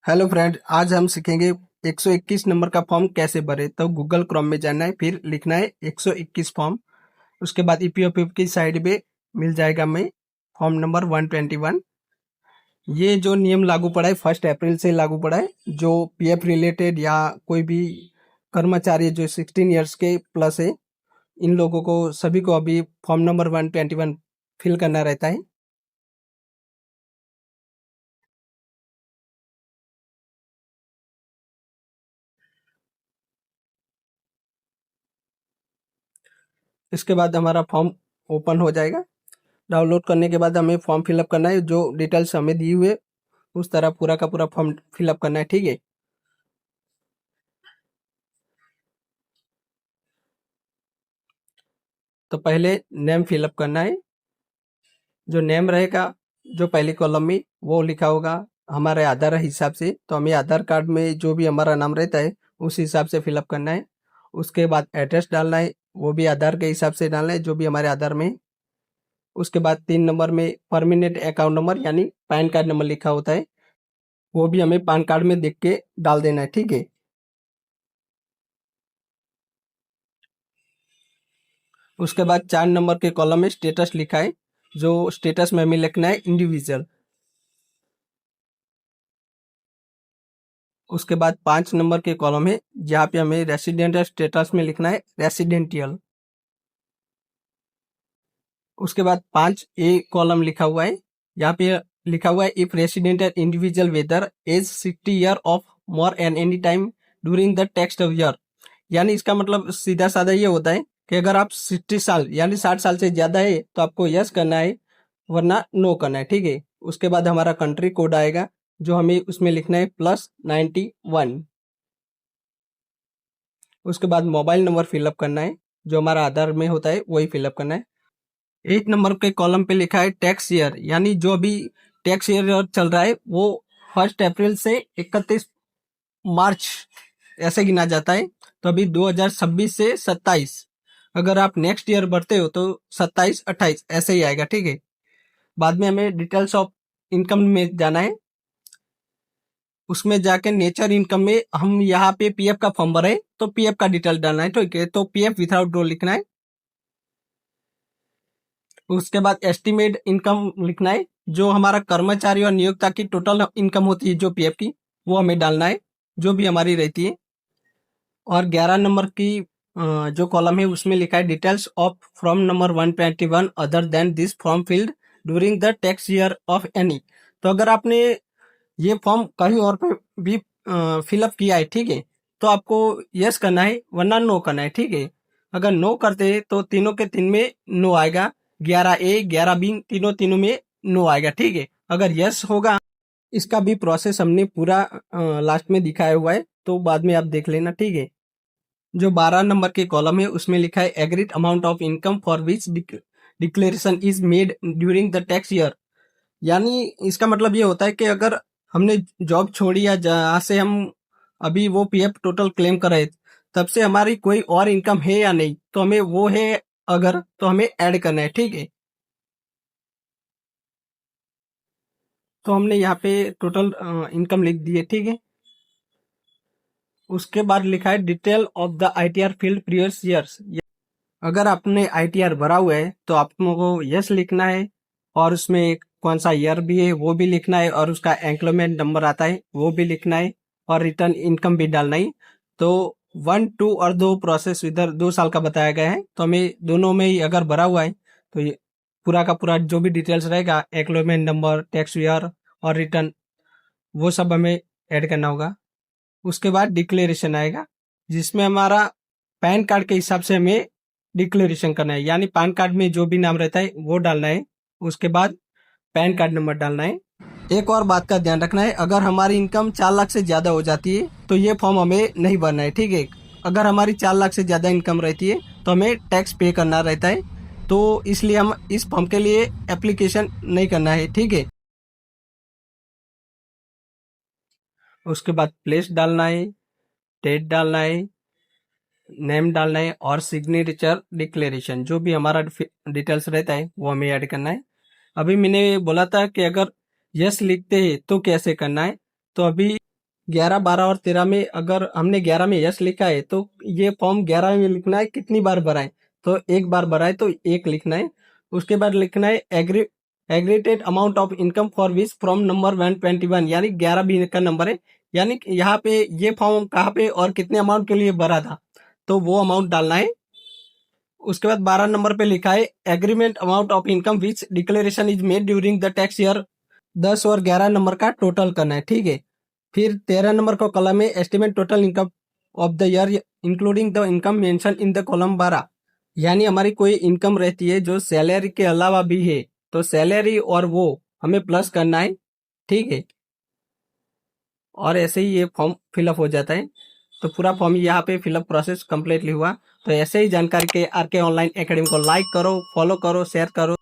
Hello friend, आज हम सीखेंगे 121 नंबर का फॉर्म कैसे भरे। तो गूगल क्रोम में जाना है, फिर लिखना है 121 फॉर्म। उसके बाद ईपीएफओ की साइड पे मिल जाएगा हमें फॉर्म नंबर 121। ये जो नियम लागू पड़ा है 1 अप्रैल से लागू पड़ा है। जो पीएफ रिलेटेड या कोई भी कर्मचारी जो 16 ईयर्स के प्लस है, इन लोगों को सभी को अभी फॉर्म नंबर 121 फिल करना रहता है। इसके बाद हमारा फॉर्म ओपन हो जाएगा। डाउनलोड करने के बाद हमें फॉर्म फिलअप करना है, जो डिटेल्स हमें दी हुई है उस तरह पूरा का पूरा फॉर्म फिलअप करना है। ठीक है, तो पहले नेम फिलअप करना है। जो नेम रहेगा, जो पहली कॉलम में वो लिखा होगा हमारे आधार हिसाब से, तो हमें आधार कार्ड में जो भी हमारा नाम रहता है उस हिसाब से फिलअप करना है। उसके बाद एड्रेस डालना है, वो भी आधार के हिसाब से डालना है जो भी हमारे आधार में है। उसके बाद 3 नंबर में परमानेंट अकाउंट नंबर यानी पैन कार्ड नंबर लिखा होता है, वो भी हमें पैन कार्ड में देख के डाल देना है। ठीक है, उसके बाद 4 नंबर के कॉलम में स्टेटस लिखा है, जो स्टेटस में हमें लिखना है इंडिविजुअल। उसके बाद 5 नंबर के कॉलम है जहाँ पे हमें रेसिडेंट स्टेटस में लिखना है रेसिडेंटियल। उसके बाद 5 ए कॉलम लिखा हुआ है, यहाँ पे लिखा हुआ है if resident individual whether age 60 year of more an any time during the text of year. यानी इसका मतलब सीधा साधा ये होता है कि अगर आप 60 साल यानी 60 साल से ज्यादा है तो आपको यस करना है, वरना नो करना है। ठीक है, उसके बाद हमारा कंट्री कोड आएगा, जो हमें उसमें लिखना है +91। उसके बाद मोबाइल नंबर फिलअप करना है, जो हमारा आधार में होता है वही फिलअप करना है। 8 नंबर के कॉलम पे लिखा है टैक्स ईयर, यानी जो अभी टैक्स ईयर चल रहा है वो 1 अप्रैल से 31 मार्च ऐसे गिना जाता है। तो अभी 2026 से 27, अगर आप नेक्स्ट ईयर भरते हो तो 27 28 ऐसे ही आएगा। ठीक है, बाद में हमें डिटेल्स ऑफ इनकम में जाना है। उसमें जाके नेचर इनकम में हम यहाँ पे पीएफ का फॉर्म भरे तो पीएफ का डिटेल डालना है। ठीक है, तो पीएफ विदाउट ड्रॉ लिखना है। उसके बाद एस्टिमेट इनकम लिखना है, जो हमारा कर्मचारी और नियोक्ता की टोटल इनकम होती है जो पीएफ की, वो हमें डालना है जो भी हमारी रहती है। और 11 नंबर की जो कॉलम है उसमें लिखा है details of from number 121 other than this form field during the tax year of any. तो अगर आपने ये फॉर्म कहीं और पे भी फिलअप किया है, ठीक है, तो आपको यस करना है वरना नो करना है। ठीक है, अगर नो करते हैं तो तीनों के तीन में नो आएगा, 11 ए 11 बी तीनों तीनों में नो आएगा। ठीक है, अगर यस होगा, इसका भी प्रोसेस हमने पूरा लास्ट में दिखाया हुआ है, तो बाद में आप देख लेना। ठीक है, जो 12 नंबर के कॉलम है उसमें लिखा है agreed amount of income for which declaration is made during the tax year. यानी इसका मतलब ये होता है कि अगर हमने जॉब छोड़ी या जहाँ से हम अभी वो पीएफ टोटल क्लेम कर रहे, तब से हमारी कोई और इनकम है या नहीं, तो हमें वो है अगर, तो हमें ऐड करना है। ठीक है, तो हमने यहाँ पे टोटल इनकम लिख दी है। ठीक है, उसके बाद लिखा है detail of the ITR field previous years. अगर आपने आईटीआर भरा हुआ है तो आपको यस लिखना है, और उसमें कौन सा ईयर भी है वो भी लिखना है, और उसका एम्प्लॉयमेंट नंबर आता है वो भी लिखना है, और रिटर्न इनकम भी डालना है। तो 1 2 और 2 प्रोसेस इधर 2 साल का बताया गया है, तो हमें दोनों में ही अगर भरा हुआ है तो ये पूरा का पूरा जो भी डिटेल्स रहेगा, एम्प्लॉयमेंट नंबर, टैक्स ईयर और रिटर्न, वो सब हमें ऐड करना होगा। उसके बाद डिक्लेरेशन आएगा, जिसमें हमारा पैन कार्ड के हिसाब से हमें डिक्लेरेशन करना है, यानी पैन कार्ड में जो भी नाम रहता है वो डालना है। उसके बाद पैन कार्ड नंबर डालना है। एक और बात का ध्यान रखना है, अगर हमारी इनकम 4 लाख से ज़्यादा हो जाती है तो ये फॉर्म हमें नहीं भरना है। ठीक है, अगर हमारी 4 लाख से ज़्यादा इनकम रहती है तो हमें टैक्स पे करना रहता है, तो इसलिए हम इस फॉर्म के लिए एप्लीकेशन नहीं करना है। ठीक है, उसके बाद प्लेस डालना है, डेट डालना है, नेम डालना है, और सिग्नेचर डिक्लेरेशन जो भी हमारा डिटेल्स रहता है वो हमें ऐड करना है। अभी मैंने बोला था कि अगर यस लिखते हैं तो कैसे करना है, तो अभी 11, 12 और 13 में अगर हमने 11 में यस लिखा है तो ये फॉर्म 11 में लिखना है, कितनी बार भरा है, तो एक बार भरा है तो एक लिखना है। उसके बाद लिखना है aggregated amount of income for which from number 121, यानी 11 भी का नंबर है, यानी कि यहाँ पे ये फॉर्म कहाँ पे और कितने अमाउंट के लिए भरा था, तो वो अमाउंट डालना है। उसके बाद 12 नंबर पे लिखा है agreement amount of income which declaration is made during the tax year. 10 और 11 नंबर का टोटल करना है, ठीक है। फिर 13 नंबर का कॉलम है estimate total income of the year including the income mention in the column 12, यानी हमारी कोई इनकम रहती है जो सैलरी के अलावा भी है, तो सैलरी और वो हमें प्लस करना है, ठीक है। और ऐसे ही ये फॉर्म फिलअप हो जाता है। तो पूरा फॉर्म यहाँ पे फिलअप प्रोसेस कंप्लीटली हुआ। तो ऐसे ही जानकारी के आर के ऑनलाइन एकेडमी को लाइक करो, फॉलो करो, शेयर करो।